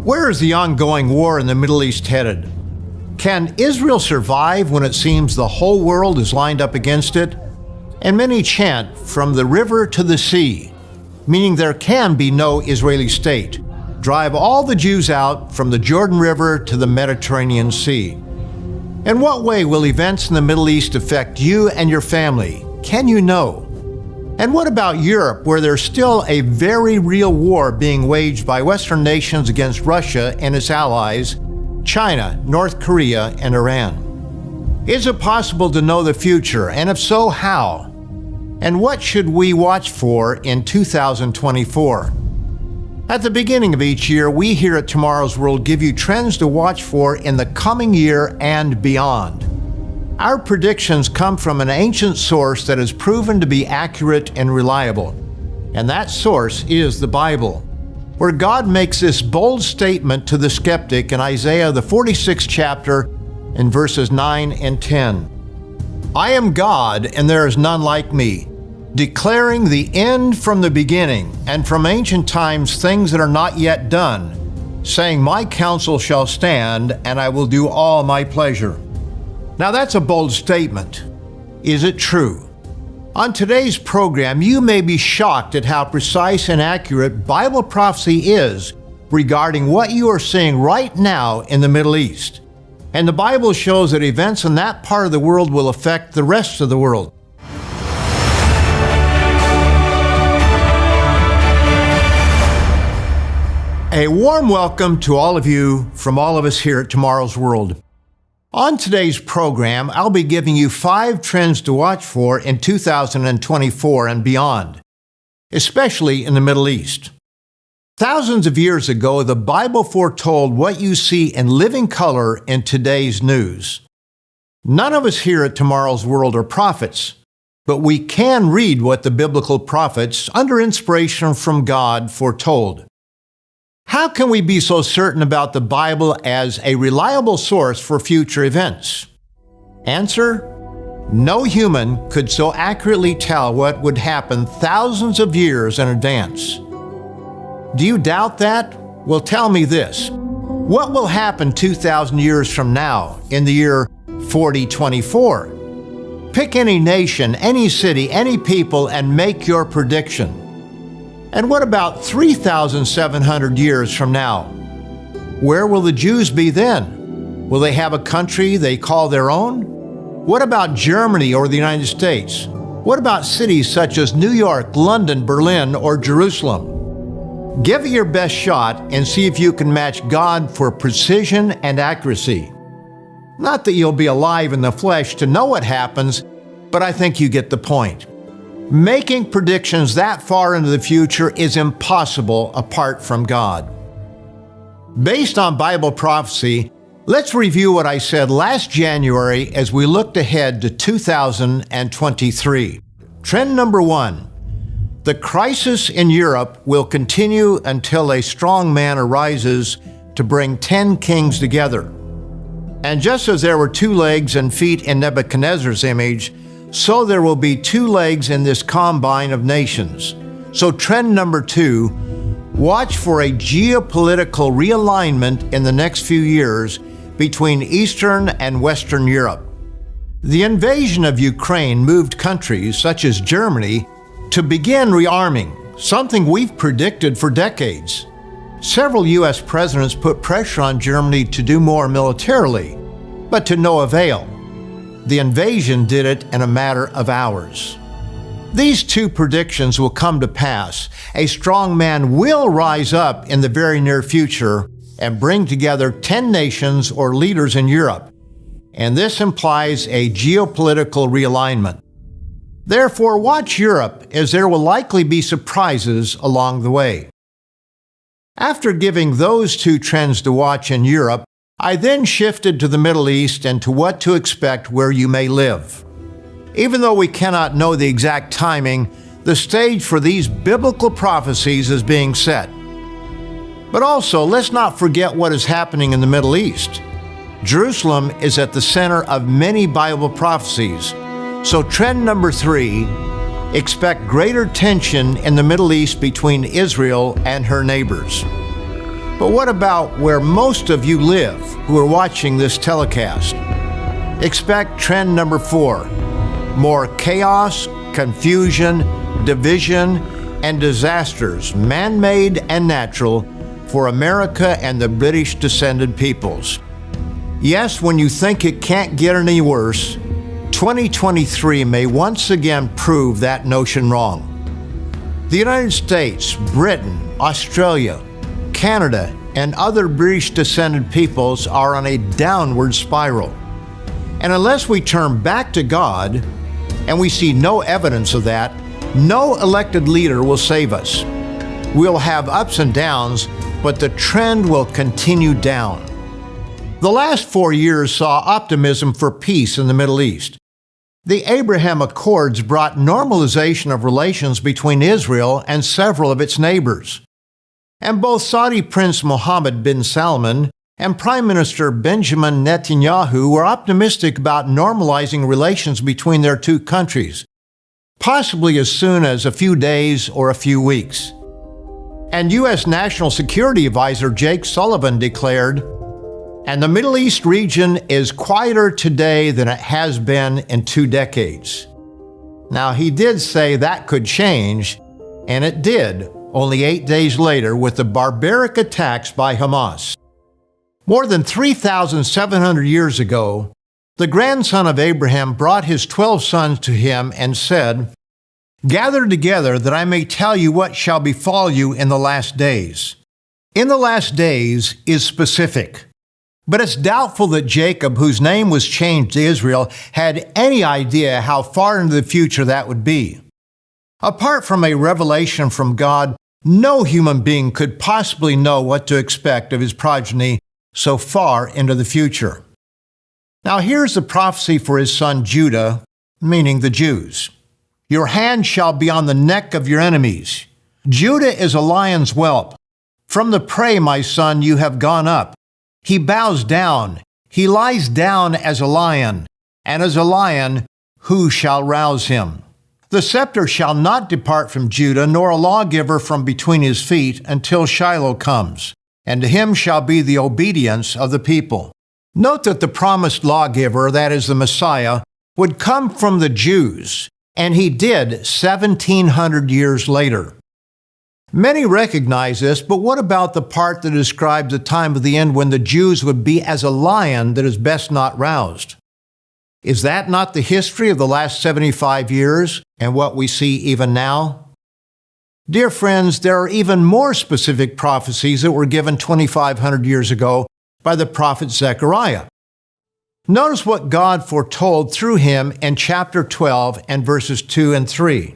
Where is the ongoing war in the Middle East headed? Can Israel survive when it seems the whole world is lined up against it? And many chant, from the river to the sea, meaning there can be no Israeli state. Drive all the Jews out from the Jordan River to the Mediterranean Sea. In what way will events in the Middle East affect you and your family? Can you know? And what about Europe, where there's still a very real war being waged by Western nations against Russia and its allies, China, North Korea, and Iran? Is it possible to know the future, and if so, how? And what should we watch for in 2024? At the beginning of each year, we here at Tomorrow's World give you trends to watch for in the coming year and beyond. Our predictions come from an ancient source that has proven to be accurate and reliable. And that source is the Bible, where God makes this bold statement to the skeptic in Isaiah, the 46th chapter, in verses 9 and 10. I am God, and there is none like me, declaring the end from the beginning, and from ancient times things that are not yet done, saying, my counsel shall stand, and I will do all my pleasure. Now that's a bold statement. Is it true? On today's program, you may be shocked at how precise and accurate Bible prophecy is regarding what you are seeing right now in the Middle East. And the Bible shows that events in that part of the world will affect the rest of the world. A warm welcome to all of you from all of us here at Tomorrow's World. On today's program, I'll be giving you 5 trends to watch for in 2024 and beyond, especially in the Middle East. Thousands of years ago, the Bible foretold what you see in living color in today's news. None of us here at Tomorrow's World are prophets, but we can read what the biblical prophets, under inspiration from God, foretold. How can we be so certain about the Bible as a reliable source for future events? Answer: no human could so accurately tell what would happen thousands of years in advance. Do you doubt that? Well, tell me this. What will happen 2,000 years from now, in the year 4024? Pick any nation, any city, any people, and make your prediction. And what about 3,700 years from now? Where will the Jews be then? Will they have a country they call their own? What about Germany or the United States? What about cities such as New York, London, Berlin, or Jerusalem? Give it your best shot and see if you can match God for precision and accuracy. Not that you'll be alive in the flesh to know what happens, but I think you get the point. Making predictions that far into the future is impossible apart from God. Based on Bible prophecy, let's review what I said last January as we looked ahead to 2023. Trend number 1. The crisis in Europe will continue until a strong man arises to bring 10 kings together. And just as there were 2 legs and feet in Nebuchadnezzar's image, so there will be 2 legs in this combine of nations. So trend number 2, watch for a geopolitical realignment in the next few years between Eastern and Western Europe. The invasion of Ukraine moved countries such as Germany to begin rearming, something we've predicted for decades. Several U.S. presidents put pressure on Germany to do more militarily, but to no avail. The invasion did it in a matter of hours. These 2 predictions will come to pass. A strong man will rise up in the very near future and bring together 10 nations or leaders in Europe. And this implies a geopolitical realignment. Therefore, watch Europe, as there will likely be surprises along the way. After giving those 2 trends to watch in Europe, I then shifted to the Middle East and to what to expect where you may live. Even though we cannot know the exact timing, the stage for these biblical prophecies is being set. But also, let's not forget what is happening in the Middle East. Jerusalem is at the center of many Bible prophecies. So trend number 3, expect greater tension in the Middle East between Israel and her neighbors. But what about where most of you live who are watching this telecast? Expect trend number 4. More chaos, confusion, division, and disasters, man-made and natural, for America and the British-descended peoples. Yes, when you think it can't get any worse, 2023 may once again prove that notion wrong. The United States, Britain, Australia, Canada, and other British-descended peoples are on a downward spiral. And unless we turn back to God, and we see no evidence of that, no elected leader will save us. We'll have ups and downs, but the trend will continue down. The last 4 years saw optimism for peace in the Middle East. The Abraham Accords brought normalization of relations between Israel and several of its neighbors. And both Saudi Prince Mohammed bin Salman and Prime Minister Benjamin Netanyahu were optimistic about normalizing relations between their two countries, possibly as soon as a few days or a few weeks. And U.S. National Security Advisor Jake Sullivan declared, "And the Middle East region is quieter today than it has been in 2 decades. Now, he did say that could change, and it did, only 8 days later with the barbaric attacks by Hamas. More than 3,700 years ago, the grandson of Abraham brought his 12 sons to him and said, "Gather together that I may tell you what shall befall you in the last days." In the last days is specific, but it's doubtful that Jacob, whose name was changed to Israel, had any idea how far into the future that would be. Apart from a revelation from God, no human being could possibly know what to expect of his progeny so far into the future. Now here's the prophecy for his son Judah, meaning the Jews. "Your hand shall be on the neck of your enemies. Judah is a lion's whelp. From the prey, my son, you have gone up. He bows down. He lies down as a lion, and as a lion, who shall rouse him? The scepter shall not depart from Judah, nor a lawgiver from between his feet, until Shiloh comes, and to him shall be the obedience of the people." Note that the promised lawgiver, that is the Messiah, would come from the Jews, and he did 1,700 years later. Many recognize this, but what about the part that describes the time of the end when the Jews would be as a lion that is best not roused? Is that not the history of the last 75 years and what we see even now? Dear friends, there are even more specific prophecies that were given 2,500 years ago by the prophet Zechariah. Notice what God foretold through him in chapter 12 and verses 2 and 3.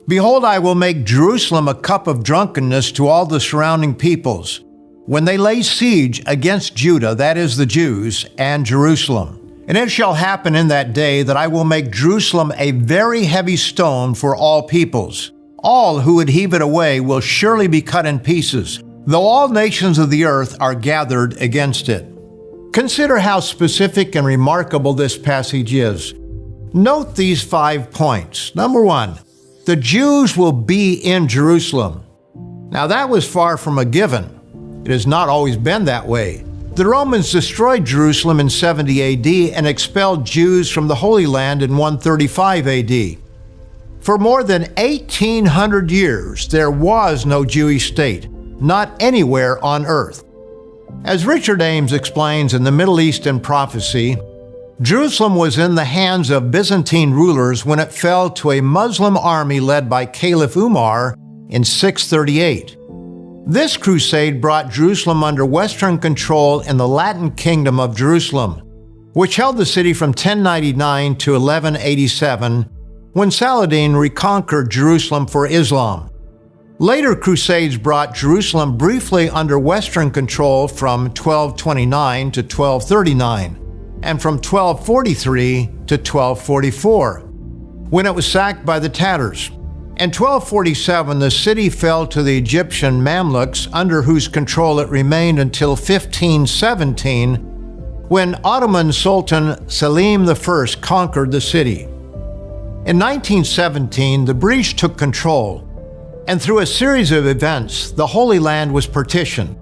"Behold, I will make Jerusalem a cup of drunkenness to all the surrounding peoples, when they lay siege against Judah, that is the Jews, and Jerusalem. And it shall happen in that day that I will make Jerusalem a very heavy stone for all peoples. All who would heave it away will surely be cut in pieces, though all nations of the earth are gathered against it." Consider how specific and remarkable this passage is. Note these 5 points. Number 1, the Jews will be in Jerusalem. Now that was far from a given. It has not always been that way. The Romans destroyed Jerusalem in 70 AD and expelled Jews from the Holy Land in 135 AD. For more than 1,800 years, there was no Jewish state, not anywhere on earth. As Richard Ames explains in the Middle Eastern Prophecy, Jerusalem was in the hands of Byzantine rulers when it fell to a Muslim army led by Caliph Umar in 638. This crusade brought Jerusalem under Western control in the Latin Kingdom of Jerusalem, which held the city from 1099 to 1187, when Saladin reconquered Jerusalem for Islam. Later crusades brought Jerusalem briefly under Western control from 1229 to 1239, and from 1243 to 1244, when it was sacked by the Tatars. In 1247, the city fell to the Egyptian Mamluks, under whose control it remained until 1517, when Ottoman Sultan Selim I conquered the city. In 1917, the British took control, and through a series of events, the Holy Land was partitioned.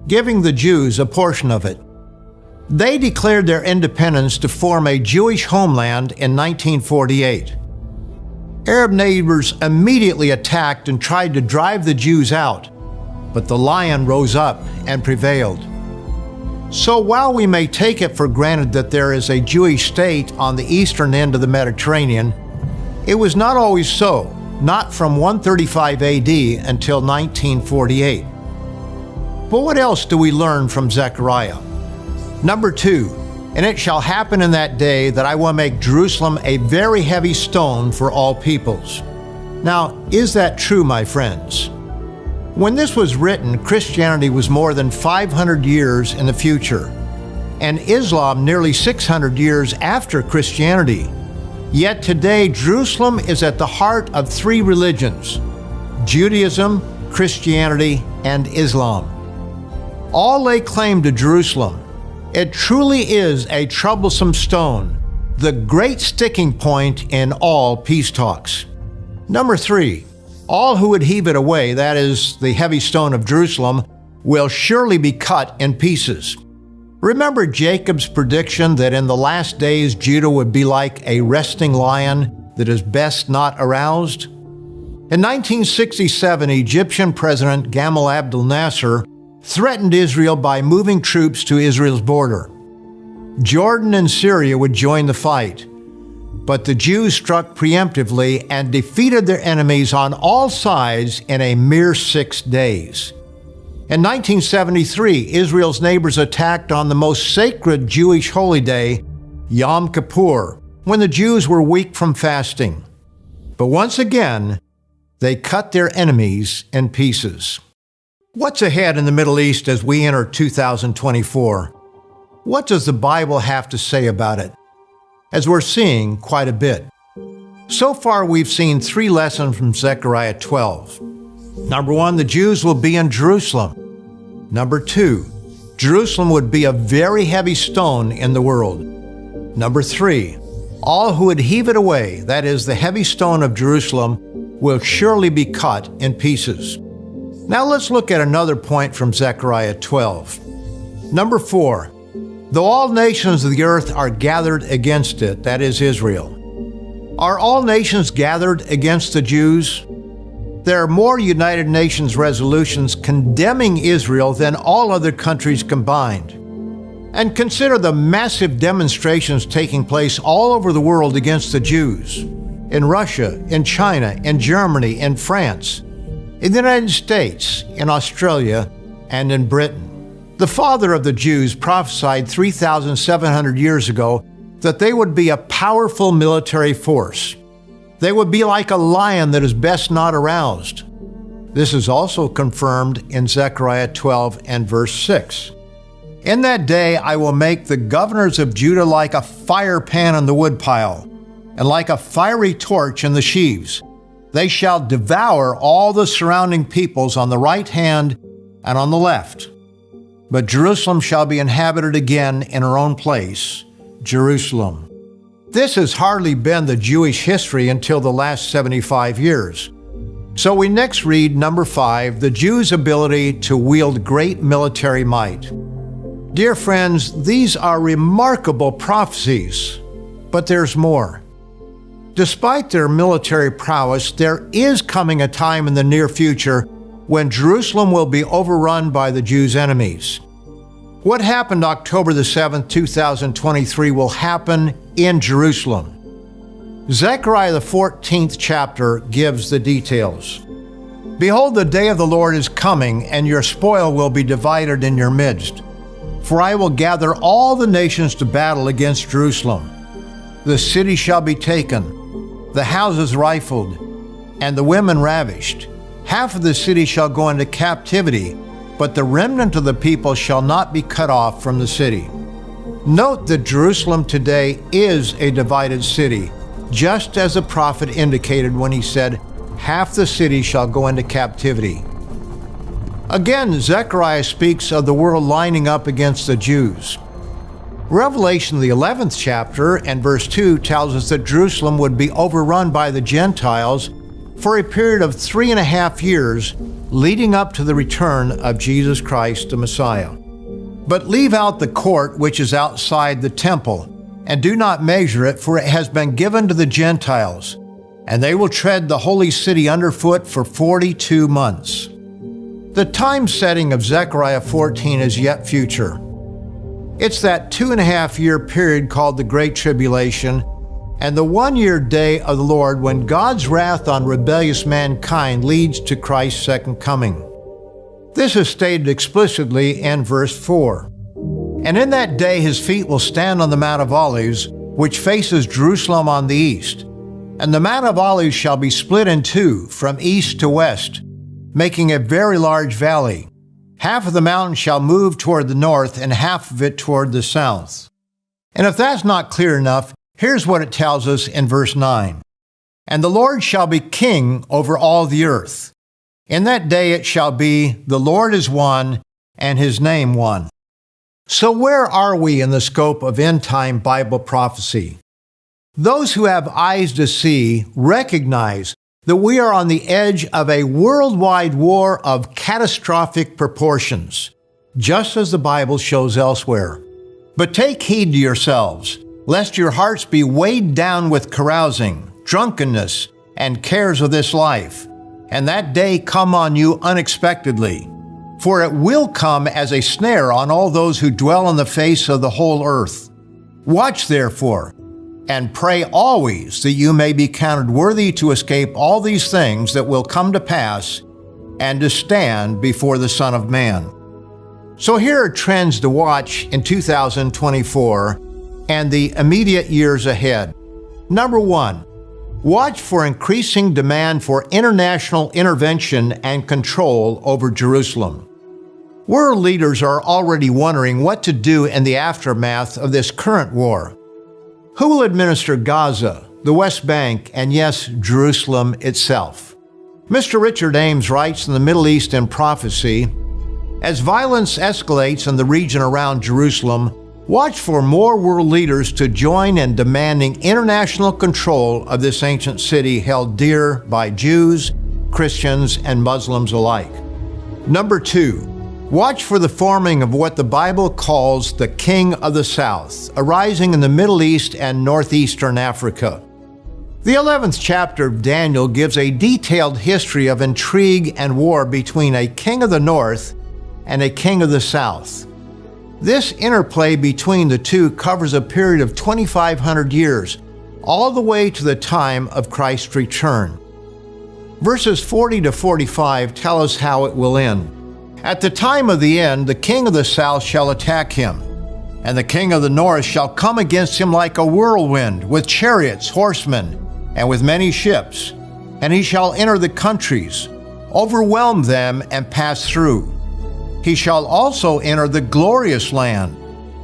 giving the Jews a portion of it. They declared their independence to form a Jewish homeland in 1948. Arab neighbors immediately attacked and tried to drive the Jews out, but the lion rose up and prevailed. So while we may take it for granted that there is a Jewish state on the eastern end of the Mediterranean, it was not always so, not from 135 AD until 1948. But what else do we learn from Zechariah? Number 2, and it shall happen in that day that I will make Jerusalem a very heavy stone for all peoples. Now, is that true, my friends? When this was written, Christianity was more than 500 years in the future, and Islam nearly 600 years after Christianity. Yet today, Jerusalem is at the heart of 3 religions: Judaism, Christianity, and Islam. All lay claim to Jerusalem. It truly is a troublesome stone, the great sticking point in all peace talks. Number 3, all who would heave it away, that is, the heavy stone of Jerusalem, will surely be cut in pieces. Remember Jacob's prediction that in the last days Judah would be like a resting lion that is best not aroused? In 1967, Egyptian President Gamal Abdel Nasser threatened Israel by moving troops to Israel's border. Jordan and Syria would join the fight, but the Jews struck preemptively and defeated their enemies on all sides in a mere 6 days. In 1973, Israel's neighbors attacked on the most sacred Jewish holy day, Yom Kippur, when the Jews were weak from fasting. But once again, they cut their enemies in pieces. What's ahead in the Middle East as we enter 2024? What does the Bible have to say about it? As we're seeing quite a bit. So far, we've seen 3 lessons from Zechariah 12. Number 1, the Jews will be in Jerusalem. Number 2, Jerusalem would be a very heavy stone in the world. Number 3, all who would heave it away, that is, the heavy stone of Jerusalem, will surely be cut in pieces. Now let's look at another point from Zechariah 12. Number 4, though all nations of the earth are gathered against it, that is Israel. Are all nations gathered against the Jews? There are more United Nations resolutions condemning Israel than all other countries combined. And consider the massive demonstrations taking place all over the world against the Jews. In Russia, in China, in Germany, in France, in the United States, in Australia, and in Britain. The father of the Jews prophesied 3,700 years ago that they would be a powerful military force. They would be like a lion that is best not aroused. This is also confirmed in Zechariah 12 and verse 6. In that day I will make the governors of Judah like a fire pan in the woodpile, and like a fiery torch in the sheaves. They shall devour all the surrounding peoples on the right hand and on the left. But Jerusalem shall be inhabited again in her own place, Jerusalem. This has hardly been the Jewish history until the last 75 years. So we next read number 5, the Jews' ability to wield great military might. Dear friends, these are remarkable prophecies, but there's more. Despite their military prowess, there is coming a time in the near future when Jerusalem will be overrun by the Jews' enemies. What happened October the 7th, 2023 will happen in Jerusalem. Zechariah the 14th chapter gives the details. Behold, the day of the Lord is coming, and your spoil will be divided in your midst. For I will gather all the nations to battle against Jerusalem. The city shall be taken, the houses rifled, and the women ravished. Half of the city shall go into captivity, but the remnant of the people shall not be cut off from the city. Note that Jerusalem today is a divided city, just as the prophet indicated when he said, half the city shall go into captivity. Again, Zechariah speaks of the world lining up against the Jews. Revelation, the 11th chapter and verse 2 tells us that Jerusalem would be overrun by the Gentiles for a period of 3.5 years leading up to the return of Jesus Christ the Messiah. But leave out the court which is outside the temple, and do not measure it, for it has been given to the Gentiles, and they will tread the holy city underfoot for 42 months. The time setting of Zechariah 14 is yet future. It's that 2.5-year period called the Great Tribulation, and the 1-year day of the Lord when God's wrath on rebellious mankind leads to Christ's second coming. This is stated explicitly in verse 4. And in that day his feet will stand on the Mount of Olives, which faces Jerusalem on the east. And the Mount of Olives shall be split in two, from east to west, making a very large valley. Half of the mountain shall move toward the north, and half of it toward the south. And if that's not clear enough, here's what it tells us in verse 9. And the Lord shall be king over all the earth. In that day it shall be, the Lord is one, and his name one. So where are we in the scope of end-time Bible prophecy? Those who have eyes to see recognize that we are on the edge of a worldwide war of catastrophic proportions, just as the Bible shows elsewhere. But take heed to yourselves, lest your hearts be weighed down with carousing, drunkenness, and cares of this life, and that day come on you unexpectedly. For it will come as a snare on all those who dwell on the face of the whole earth. Watch therefore, and pray always that you may be counted worthy to escape all these things that will come to pass, and to stand before the Son of Man. So here are trends to watch in 2024 and the immediate years ahead. Number 1, watch for increasing demand for international intervention and control over Jerusalem. World leaders are already wondering what to do in the aftermath of this current war. Who will administer Gaza, the West Bank, and yes, Jerusalem itself? Mr. Richard Ames writes in the Middle East in Prophecy, as violence escalates in the region around Jerusalem, watch for more world leaders to join in demanding international control of this ancient city held dear by Jews, Christians, and Muslims alike. Number 2, watch for the forming of what the Bible calls the King of the South, arising in the Middle East and northeastern Africa. The 11th chapter of Daniel gives a detailed history of intrigue and war between a king of the north and a king of the south. This interplay between the two covers a period of 2,500 years, all the way to the time of Christ's return. Verses 40 to 45 tell us how it will end. At the time of the end, the king of the south shall attack him, and the king of the north shall come against him like a whirlwind, with chariots, horsemen, and with many ships. And he shall enter the countries, overwhelm them, and pass through. He shall also enter the glorious land,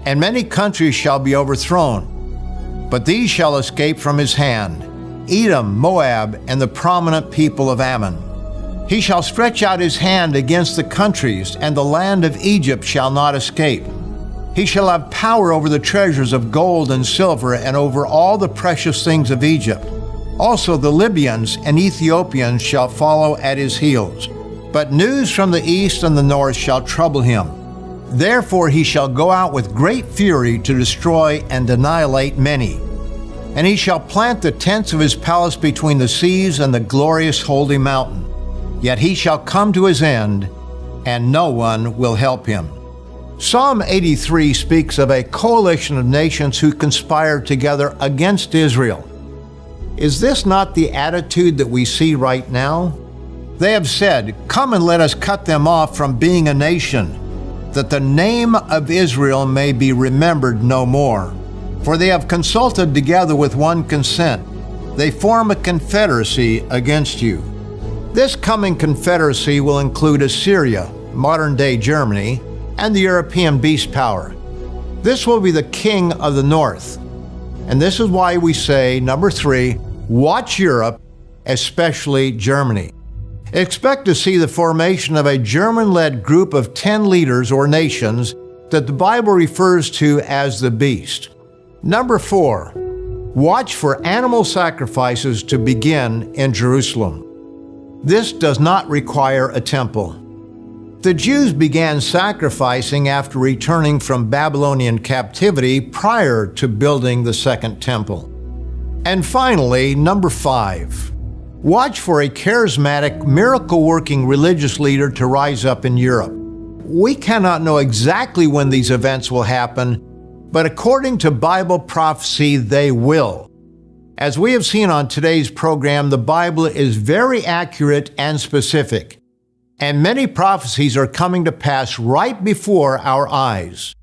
and many countries shall be overthrown. But these shall escape from his hand, Edom, Moab, and the prominent people of Ammon. He shall stretch out his hand against the countries, and the land of Egypt shall not escape. He shall have power over the treasures of gold and silver, and over all the precious things of Egypt. Also the Libyans and Ethiopians shall follow at his heels. But news from the east and the north shall trouble him. Therefore he shall go out with great fury to destroy and annihilate many. And he shall plant the tents of his palace between the seas and the glorious holy mountain. Yet he shall come to his end, and no one will help him. Psalm 83 speaks of a coalition of nations who conspire together against Israel. Is this not the attitude that we see right now? They have said, "Come and let us cut them off from being a nation, that the name of Israel may be remembered no more. For they have consulted together with one consent. They form a confederacy against you." This coming confederacy will include Assyria, modern-day Germany, and the European beast power. This will be the king of the north. And this is why we say, number 3, watch Europe, especially Germany. Expect to see the formation of a German-led group of 10 leaders or nations that the Bible refers to as the beast. Number 4, watch for animal sacrifices to begin in Jerusalem. This does not require a temple. The Jews began sacrificing after returning from Babylonian captivity prior to building the second temple. And finally, number 5. Watch for a charismatic, miracle-working religious leader to rise up in Europe. We cannot know exactly when these events will happen, but according to Bible prophecy, they will. As we have seen on today's program, the Bible is very accurate and specific, and many prophecies are coming to pass right before our eyes.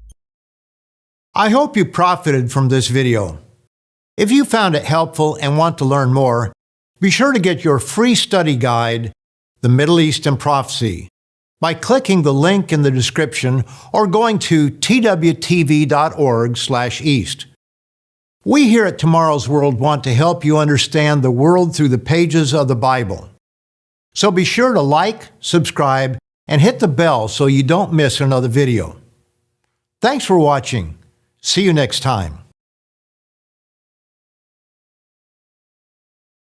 I hope you profited from this video. If you found it helpful and want to learn more, be sure to get your free study guide, The Middle East and Prophecy, by clicking the link in the description or going to twtv.org/east. We here at Tomorrow's World want to help you understand the world through the pages of the Bible. So be sure to like, subscribe, and hit the bell so you don't miss another video. Thanks for watching. See you next time.